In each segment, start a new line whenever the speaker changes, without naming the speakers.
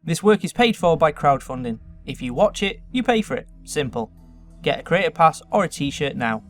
This work is paid for by crowdfunding. If you watch it, you pay for it. Simple. Get a creator pass or a t-shirt now.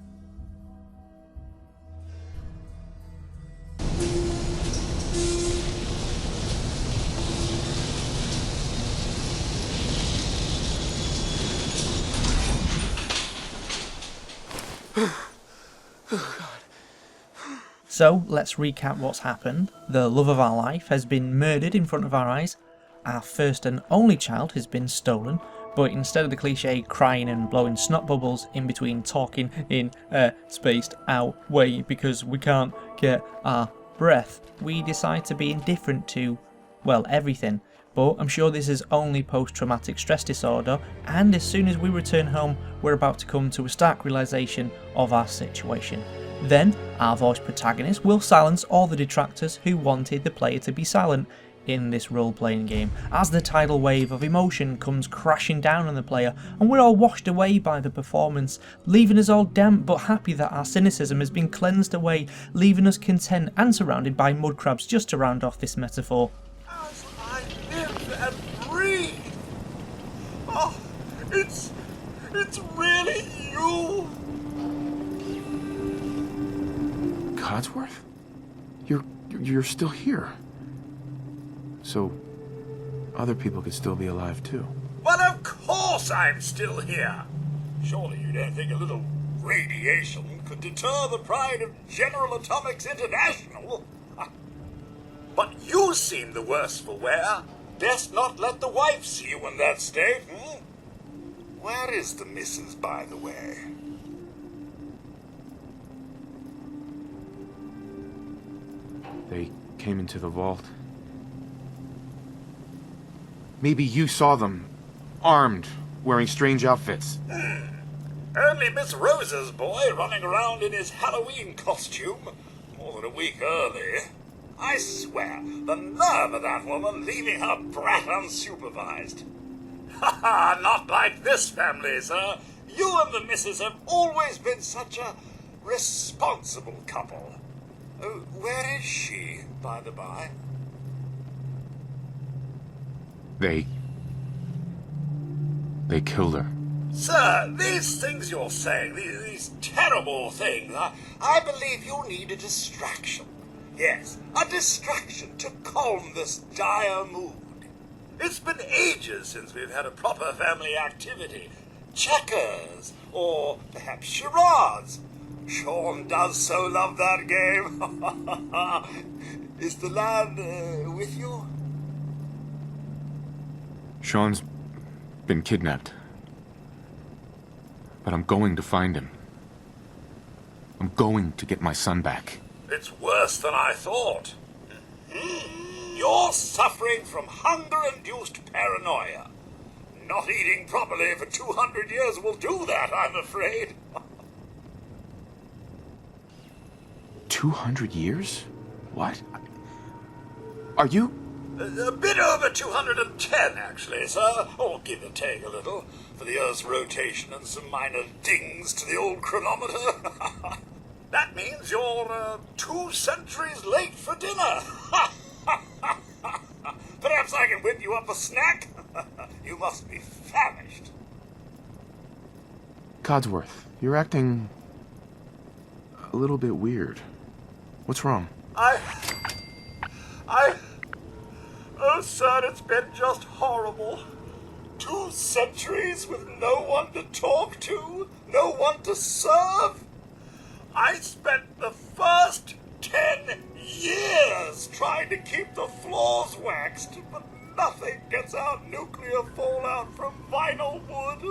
So let's recap what's happened. The love of our life has been murdered in front of our eyes. Our first and only child has been stolen, but instead of the cliche crying and blowing snot bubbles in between talking in a spaced out way because we can't get our breath, we decide to be indifferent to, well, everything. But I'm sure this is only post-traumatic stress disorder, and as soon as we return home, we're about to come to a stark realisation of our situation. Then, our voice protagonist will silence all the detractors who wanted the player to be silent in this role-playing game, as the tidal wave of emotion comes crashing down on the player, and we're all washed away by the performance, leaving us all damp but happy that our cynicism has been cleansed away, leaving us content and surrounded by mud crabs, just to round off this metaphor.
As I live and breathe! Oh, it's really you!
Codsworth? You're still here. So, other people could still be alive too.
Well, of course I'm still here! Surely you don't think a little radiation could deter the pride of General Atomics International? But you seem the worse for wear. Best not let the wife see you in that state, hmm? Where is the missus, by the way?
They came into the vault. Maybe you saw them, armed, wearing strange outfits.
Only Miss Rosa's boy running around in his Halloween costume more than a week early. I swear, the nerve of that woman leaving her brat unsupervised. Ha ha, not like this family, sir. You and the missus have always been such a responsible couple. Where is she, by the by?
They killed her.
Sir, these things you're saying, these terrible things, I believe you need a distraction. Yes, a distraction to calm this dire mood. It's been ages since we've had a proper family activity. Checkers, or perhaps charades. Sean does so love that game. Is the lad with you?
Sean's been kidnapped. But I'm going to find him. I'm going to get my son back.
It's worse than I thought. You're suffering from hunger-induced paranoia. Not eating properly for 200 years will do that, I'm afraid.
200 years? What? Are you?
A bit over 210, actually, sir. Or give or take a little, for the Earth's rotation and some minor dings to the old chronometer. That means you're 2 centuries late for dinner. Perhaps I can whip you up a snack? You must be famished.
Codsworth, you're acting a little bit weird. What's wrong?
Oh, sir, it's been just horrible. 2 centuries with no one to talk to, no one to serve. I spent the first 10 years trying to keep the floors waxed, but nothing gets out nuclear fallout from vinyl wood.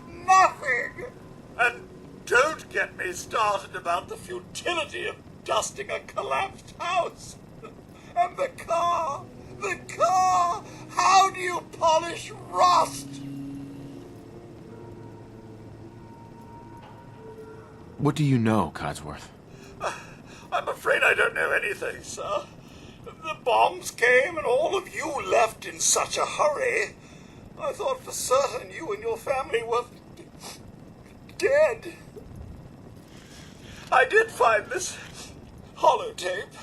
Nothing! And don't get me started about the futility of dusting a collapsed house. And the car! How do you polish rust?
What do you know, Codsworth?
I'm afraid I don't know anything, sir. The bombs came and all of you left in such a hurry. I thought for certain you and your family were dead. I did find this holotape.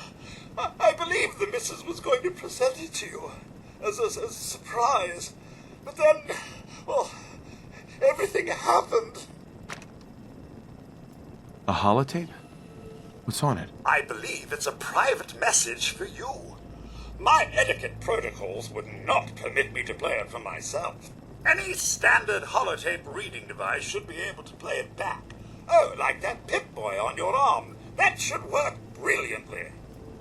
I believe the missus was going to present it to you. as a surprise. But then, well, everything happened.
A holotape? What's on it?
I believe it's a private message for you. My etiquette protocols would not permit me to play it for myself. Any standard holotape reading device should be able to play it back. Oh, like that Pip-Boy on your arm. That should work brilliantly.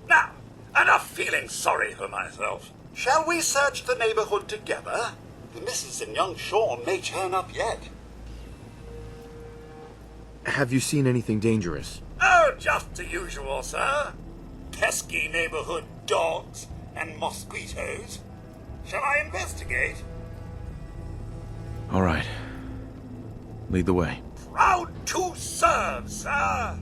Now, enough feeling sorry for myself. Shall we search the neighborhood together? The missus and young Sean may turn up yet.
Have you seen anything dangerous?
Oh, just the usual, sir. Pesky neighborhood dogs and mosquitoes. Shall I investigate?
All right. Lead the way.
Proud to serve, sir.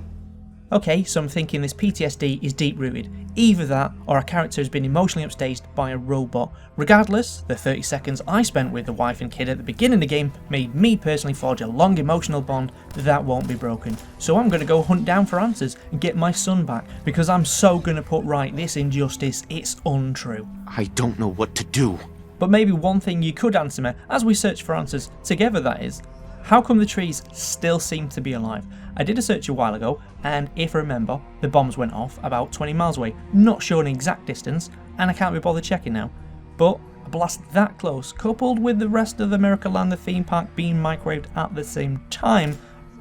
Okay, so I'm thinking this PTSD is deep rooted. Either that, or our character has been emotionally upstaged by a robot. Regardless, the 30 seconds I spent with the wife and kid at the beginning of the game made me personally forge a long emotional bond that won't be broken. So I'm going to go hunt down for answers and get my son back, because I'm so going to put right this injustice, it's untrue.
I don't know what to do.
But maybe one thing you could answer me, as we search for answers together that is, how come the trees still seem to be alive? I did a search a while ago, and if I remember, the bombs went off about 20 miles away, not sure an exact distance, and I can't be bothered checking now. But a blast that close, coupled with the rest of America Land the theme park being microwaved at the same time,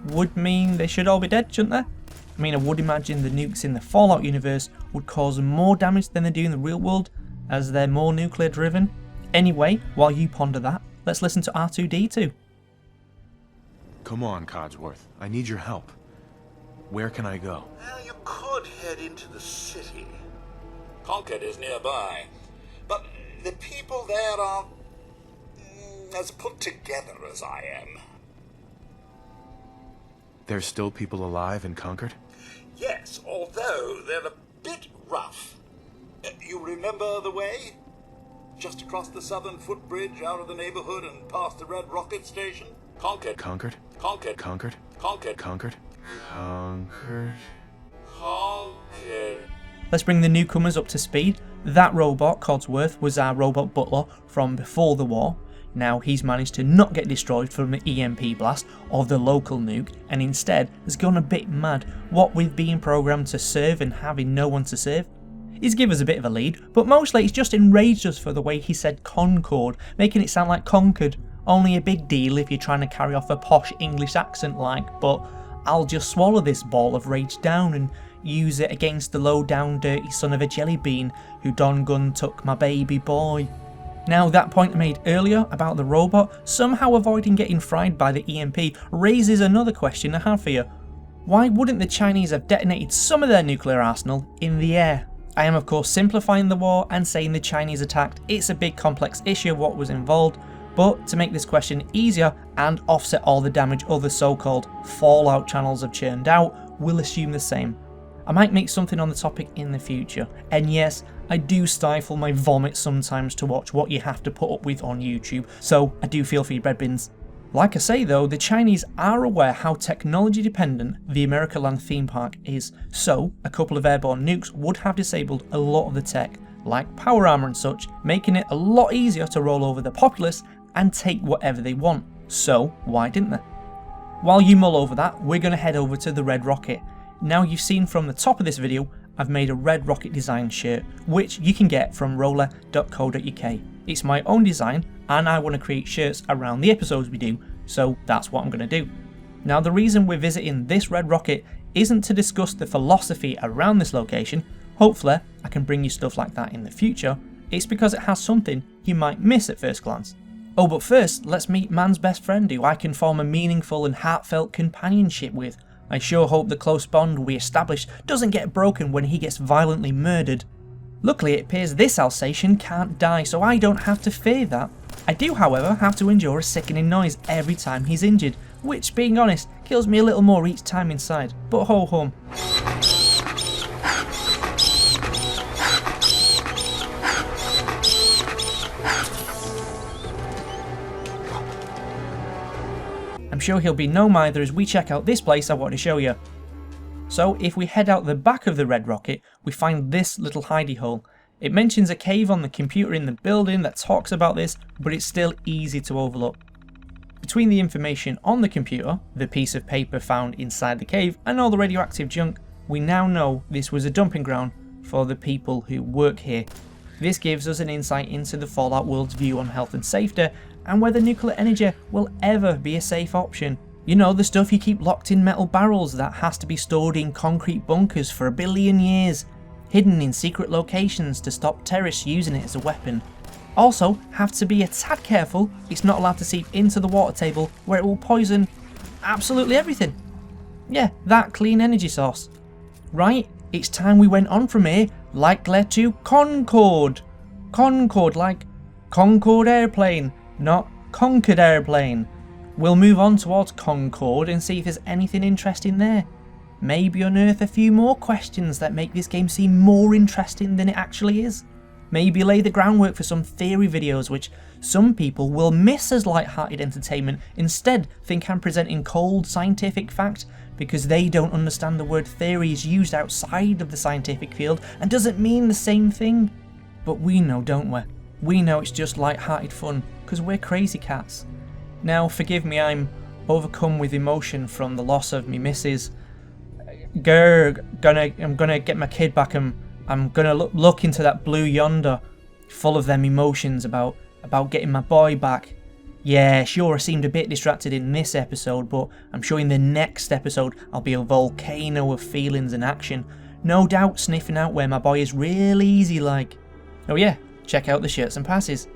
would mean they should all be dead, shouldn't they? I mean, I would imagine the nukes in the Fallout universe would cause more damage than they do in the real world, as they're more nuclear driven. Anyway, while you ponder that, let's listen to R2-D2.
Come on, Codsworth. I need your help. Where can I go?
Well, you could head into the city. Concord is nearby. But the people there are as put together as I am.
There's still people alive in Concord?
Yes, although they're a bit rough. You remember the way? Just across the southern footbridge, out of the neighborhood and past the Red Rocket Station? Concord.
Concord?
Concord.
Concord?
Concord.
Concord? Concord?
Concord.
Let's bring the newcomers up to speed. That robot, Codsworth, was our robot butler from before the war. Now he's managed to not get destroyed from the EMP blast of the local nuke, and instead has gone a bit mad, what with being programmed to serve and having no one to serve. He's given us a bit of a lead, but mostly he's just enraged us for the way he said Concord, making it sound like Conquered. Only a big deal if you're trying to carry off a posh English accent like, but I'll just swallow this ball of rage down and use it against the low down dirty son of a jelly bean who Don Gunn took my baby boy. Now that point I made earlier about the robot somehow avoiding getting fried by the EMP raises another question I have for you. Why wouldn't the Chinese have detonated some of their nuclear arsenal in the air? I am of course simplifying the war and saying the Chinese attacked. It's a big complex issue of what was involved, but to make this question easier and offset all the damage other so-called Fallout channels have churned out, we'll assume the same. I might make something on the topic in the future, and yes, I do stifle my vomit sometimes to watch what you have to put up with on YouTube, so I do feel for your bread bins. Like I say though, the Chinese are aware how technology dependent the America Land theme park is, so a couple of airborne nukes would have disabled a lot of the tech, like power armor and such, making it a lot easier to roll over the populace and take whatever they want. So why didn't they? While you mull over that, we're going to head over to the Red Rocket. Now you've seen from the top of this video, I've made a Red Rocket design shirt, which you can get from roley.co.uk. It's my own design, and I want to create shirts around the episodes we do, so that's what I'm going to do. Now the reason we're visiting this Red Rocket isn't to discuss the philosophy around this location. Hopefully I can bring you stuff like that in the future. It's because it has something you might miss at first glance. Oh, but first let's meet man's best friend who I can form a meaningful and heartfelt companionship with. I sure hope the close bond we established doesn't get broken when he gets violently murdered. Luckily it appears this Alsatian can't die, so I don't have to fear that. I do however have to endure a sickening noise every time he's injured, which being honest kills me a little more each time inside, but ho hum. I'm sure he'll be no mither as we check out this place I want to show you. So if we head out the back of the Red Rocket, we find this little hidey hole. It mentions a cave on the computer in the building that talks about this, but it's still easy to overlook. Between the information on the computer, the piece of paper found inside the cave, and all the radioactive junk, we now know this was a dumping ground for the people who work here. This gives us an insight into the Fallout world's view on health and safety, and whether nuclear energy will ever be a safe option. You know, the stuff you keep locked in metal barrels that has to be stored in concrete bunkers for 1 billion years, hidden in secret locations to stop terrorists using it as a weapon. Also, have to be a tad careful, it's not allowed to seep into the water table where it will poison absolutely everything. Yeah, that clean energy source. Right, it's time we went on from here, likely to Concord. Concord, like Concorde airplane, not Concord airplane. We'll move on towards Concord and see if there's anything interesting there. Maybe unearth a few more questions that make this game seem more interesting than it actually is. Maybe lay the groundwork for some theory videos which some people will miss as light-hearted entertainment, instead think I'm presenting cold scientific fact because they don't understand the word theory is used outside of the scientific field and doesn't mean the same thing. But we know, don't we? We know it's just light-hearted fun because we're crazy cats. Now forgive me, I'm overcome with emotion from the loss of me missus. I'm gonna get my kid back and I'm gonna look into that blue yonder, full of them emotions about getting my boy back. Yeah, sure, I seemed a bit distracted in this episode, but I'm sure in the next episode I'll be a volcano of feelings and action. No doubt sniffing out where my boy is real easy like. Oh yeah, check out the shirts and passes.